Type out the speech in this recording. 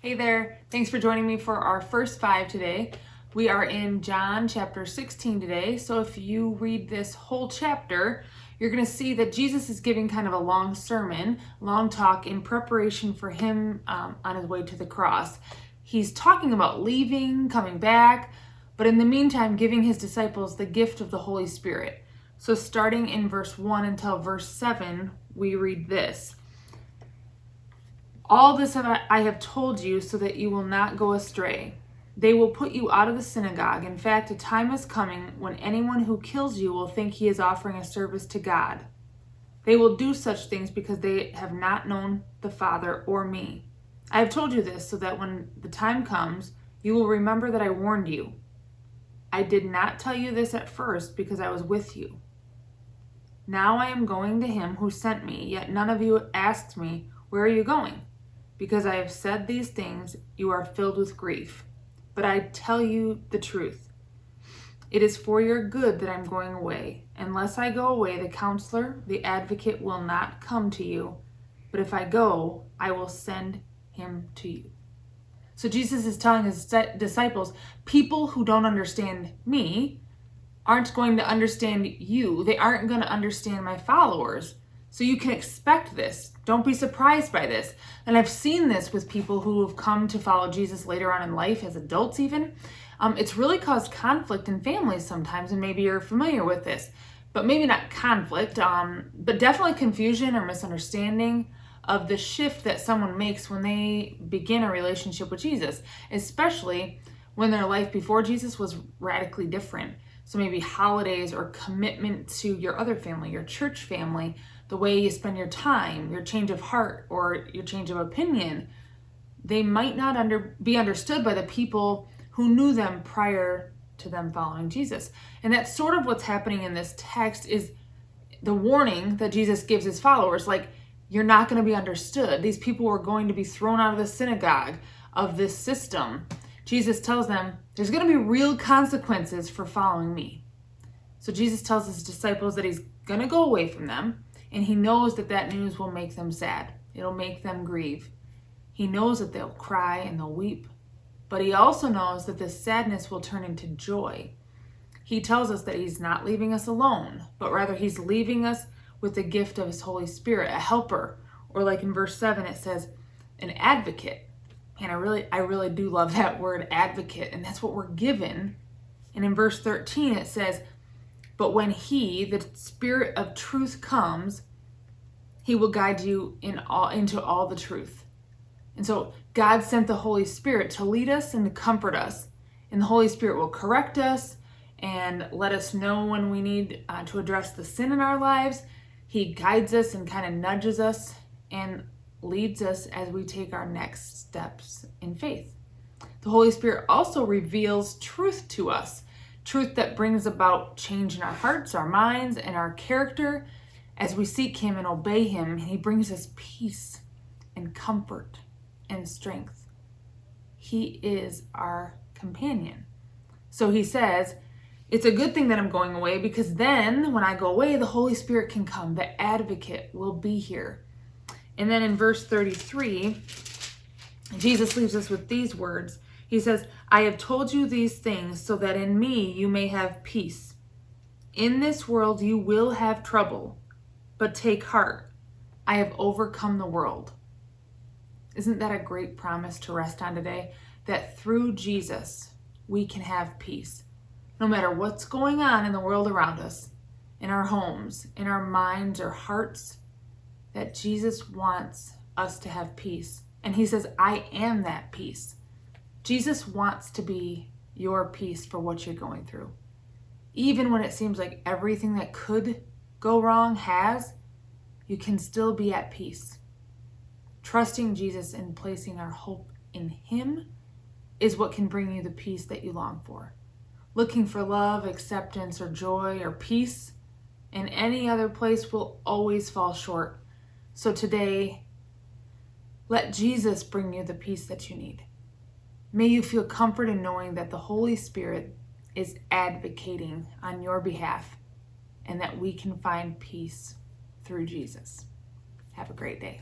Hey there, thanks for joining me for our first 5 today. We are in John chapter 16 today, so if you read this whole chapter, you're going to see that Jesus is giving kind of a long sermon, long talk in preparation for him on his way to the cross. He's talking about leaving, coming back, but in the meantime giving his disciples the gift of the Holy Spirit. So starting in verse 1 until verse 7, we read this. All this I have told you so that you will not go astray. They will put you out of the synagogue. In fact, a time is coming when anyone who kills you will think he is offering a service to God. They will do such things because they have not known the Father or me. I have told you this so that when the time comes, you will remember that I warned you. I did not tell you this at first because I was with you. Now I am going to him who sent me, yet none of you asked me, where are you going? Because I have said these things, you are filled with grief. But I tell you the truth. It is for your good that I'm going away. Unless I go away, the counselor, the advocate, will not come to you. But if I go, I will send him to you. So Jesus is telling his disciples, people who don't understand me aren't going to understand you. They aren't going to understand my followers. So you can expect this. Don't be surprised by this. And I've seen this with people who have come to follow Jesus later on in life, as adults even. It's really caused conflict in families sometimes, and maybe you're familiar with this. But maybe not conflict, but definitely confusion or misunderstanding of the shift that someone makes when they begin a relationship with Jesus, especially when their life before Jesus was radically different. So maybe holidays or commitment to your other family, your church family, the way you spend your time, your change of heart, or your change of opinion, they might not be understood by the people who knew them prior to them following Jesus. And that's sort of what's happening in this text, is the warning that Jesus gives his followers, like, you're not going to be understood. These people are going to be thrown out of the synagogue, of this system. Jesus tells them, there's going to be real consequences for following me. So Jesus tells his disciples that he's going to go away from them, and he knows that that news will make them sad. It'll make them grieve. He knows that they'll cry and they'll weep, but he also knows that this sadness will turn into joy. He tells us that he's not leaving us alone, but rather he's leaving us with the gift of his Holy Spirit, a helper, or like in verse 7, it says an advocate. And I really do love that word, advocate, and that's what we're given. And in verse 13, it says, but when he, the Spirit of truth, comes, he will guide you into all the truth. And so God sent the Holy Spirit to lead us and to comfort us. And the Holy Spirit will correct us and let us know when we need to address the sin in our lives. He guides us and kind of nudges us and leads us as we take our next steps in faith. The Holy Spirit also reveals truth to us. Truth that brings about change in our hearts, our minds, and our character as we seek him and obey him. And he brings us peace and comfort and strength. He is our companion. So he says, it's a good thing that I'm going away, because then when I go away, the Holy Spirit can come. The advocate will be here. And then in verse 33, Jesus leaves us with these words. He says, I have told you these things so that in me you may have peace. In this world you will have trouble, but take heart. I have overcome the world. Isn't that a great promise to rest on today? That through Jesus we can have peace. No matter what's going on in the world around us, in our homes, in our minds or hearts, that Jesus wants us to have peace. And he says, I am that peace. Jesus wants to be your peace for what you're going through. Even when it seems like everything that could go wrong has, you can still be at peace. Trusting Jesus and placing our hope in him is what can bring you the peace that you long for. Looking for love, acceptance, or joy, or peace in any other place will always fall short. So today, let Jesus bring you the peace that you need. May you feel comfort in knowing that the Holy Spirit is advocating on your behalf and that we can find peace through Jesus. Have a great day.